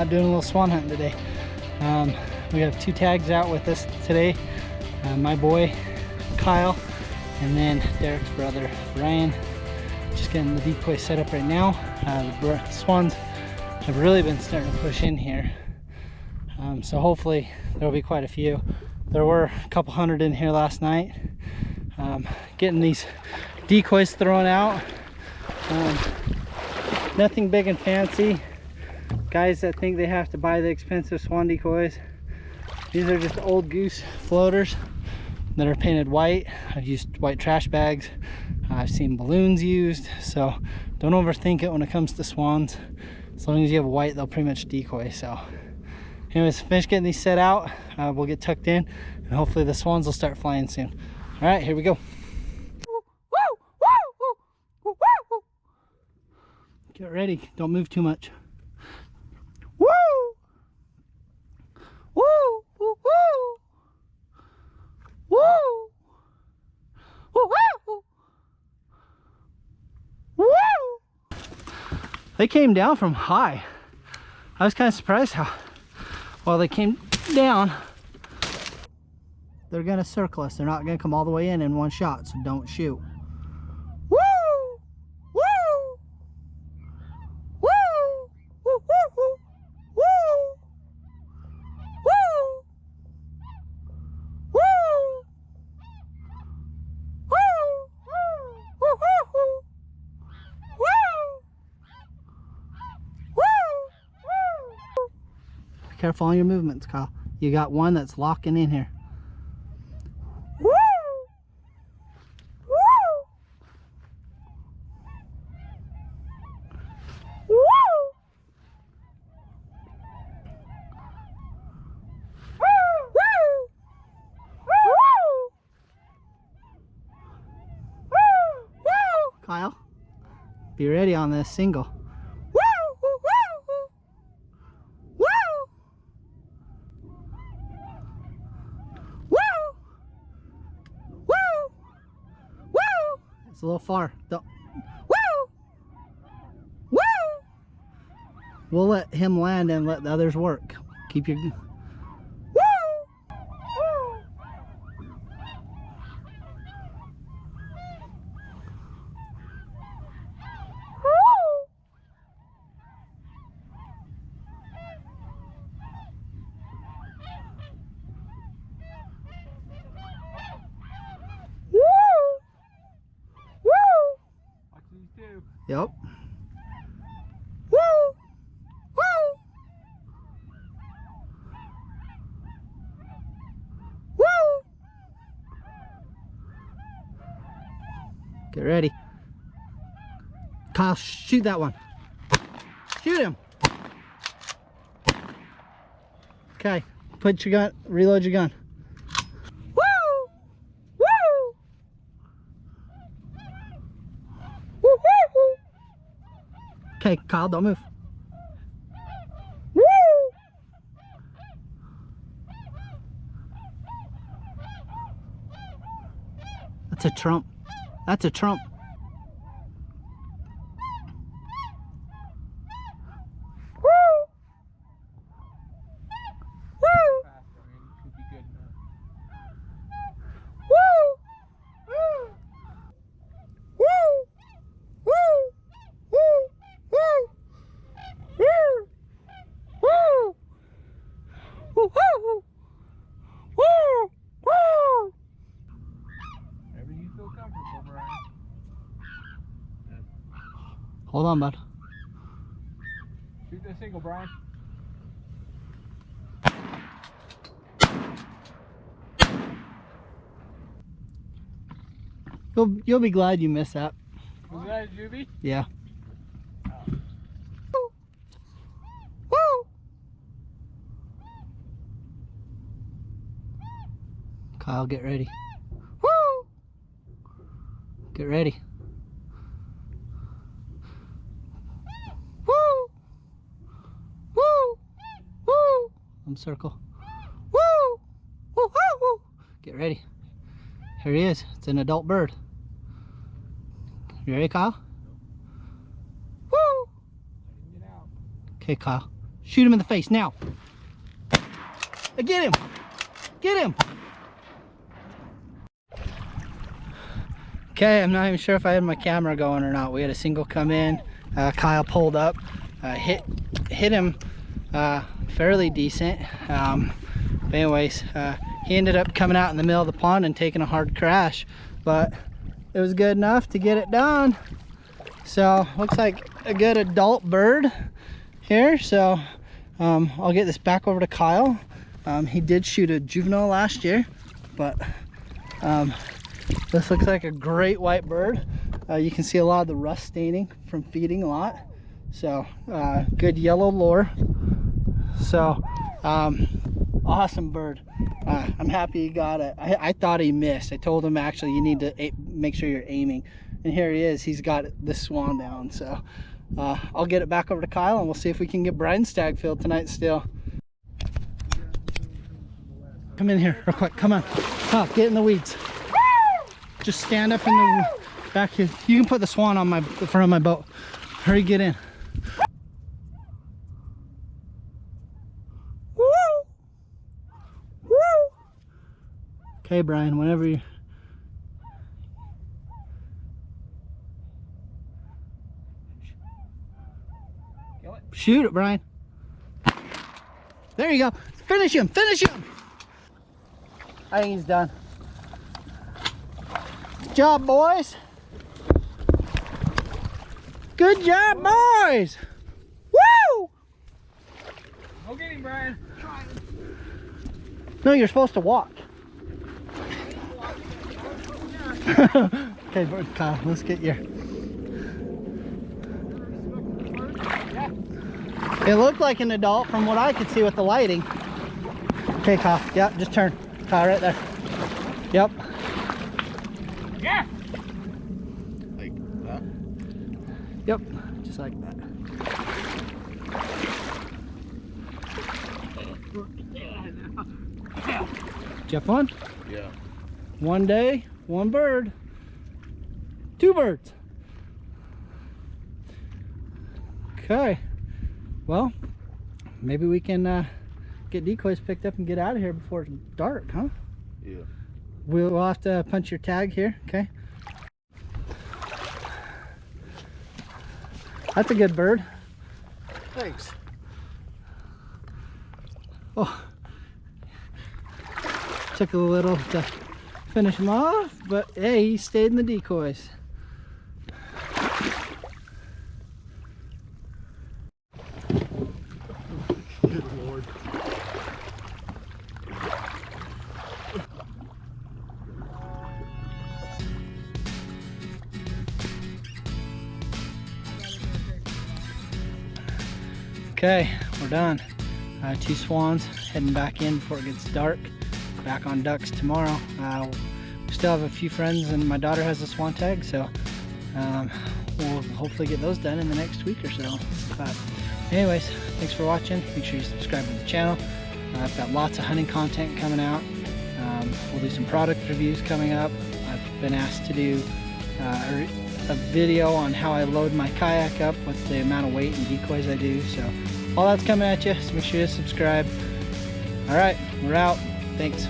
out doing a little swan hunting today. We have 2 tags out with us today. My boy, Kyle, and then Derek's brother, Ryan. Just getting the decoy set up right now. The swans have really been starting to push in here. So hopefully there'll be quite a few. There were a couple hundred in here last night. Getting these decoys thrown out. Nothing big and fancy. Guys that think they have to buy the expensive swan decoys, these are just old goose floaters that are painted white. I've used white trash bags. I've seen balloons used, so don't overthink it when it comes to swans. As long as you have white, they'll pretty much decoy. So anyways, finish getting these set out. We'll get tucked in and hopefully the swans will start flying soon. All right, here we go. Get ready, don't move too much. Woo! Woo! Woo! Woo! Woo! Woo! Woo! Woo! They came down from high. I was kind of surprised how well they came down. They're gonna circle us. They're not gonna come all the way in one shot, so don't shoot. Careful on your movements, Kyle. You got one that's locking in here. Woo! Woo! Woo! Kyle, be ready on this single. It's a little far. Don't. Woo! Woo! We'll let him land and let the others work. Keep your. Woo! Woo! Yep. Woo! Woo! Woo! Get ready. Kyle, shoot that one. Shoot him. Okay, put your gun, reload your gun. Okay, Kyle, don't move. Woo! That's a trump. That's a trump. Woo! Woo! Hold on, bud. Shoot that single, Brian. You'll be glad you missed that. Was that a juvie? Yeah. Kyle, get ready. Woo! Get ready. Woo! Woo! Woo! Circle. Woo! Woo! Woo! Woo! Get ready. Here he is. It's an adult bird. You ready, Kyle? Woo! Get out. Okay, Kyle. Shoot him in the face now. Get him. Get him. Okay, I'm not even sure if I had my camera going or not. We had a single come in. Kyle pulled up, hit him fairly decent. But anyways, he ended up coming out in the middle of the pond and taking a hard crash. But it was good enough to get it done. So looks like a good adult bird here. So I'll get this back over to Kyle. He did shoot a juvenile last year, but this looks like a great white bird. You can see a lot of the rust staining from feeding a lot. So good yellow lure. So awesome bird. I'm happy he got it. I thought he missed. I told him actually you need to make sure you're aiming, and here he is. He's got the swan down. So I'll get it back over to Kyle and we'll see if we can get Brian's stag filled tonight still. Come in here real quick. Come on. Oh, get in the weeds. Just stand up in the back here. You can put the swan on the front of my boat. Hurry, get in. Woo! Woo! Okay, Brian, whenever you... Shoot it, Brian. There you go. Finish him, finish him! I think he's done. Good job, boys. Good job, boys. Woo! Go get him, Brian. No, you're supposed to walk. Okay, Kyle, let's get your... It looked like an adult from what I could see with the lighting. Okay, Kyle. Yep, just turn. Kyle, right there. Yep. Yeah. Like that? Yep, just like that. Jeff won? Yeah. One day, one bird. Two birds. Okay. Well, maybe we can get decoys picked up and get out of here before it's dark, huh? Yeah. We'll have to punch your tag here, okay? That's a good bird. Thanks. Oh, took a little to finish him off, but hey, he stayed in the decoys. Good Lord. Okay, we're done. 2 swans, heading back in before it gets dark. Back on ducks tomorrow. We still have a few friends, and my daughter has a swan tag, so we'll hopefully get those done in the next week or so. But anyways, thanks for watching. Make sure you subscribe to the channel. I've got lots of hunting content coming out. We'll do some product reviews coming up. I've been asked to do a video on how I load my kayak up with the amount of weight and decoys I do. So all that's coming at you, so make sure you subscribe. All right, we're out. Thanks.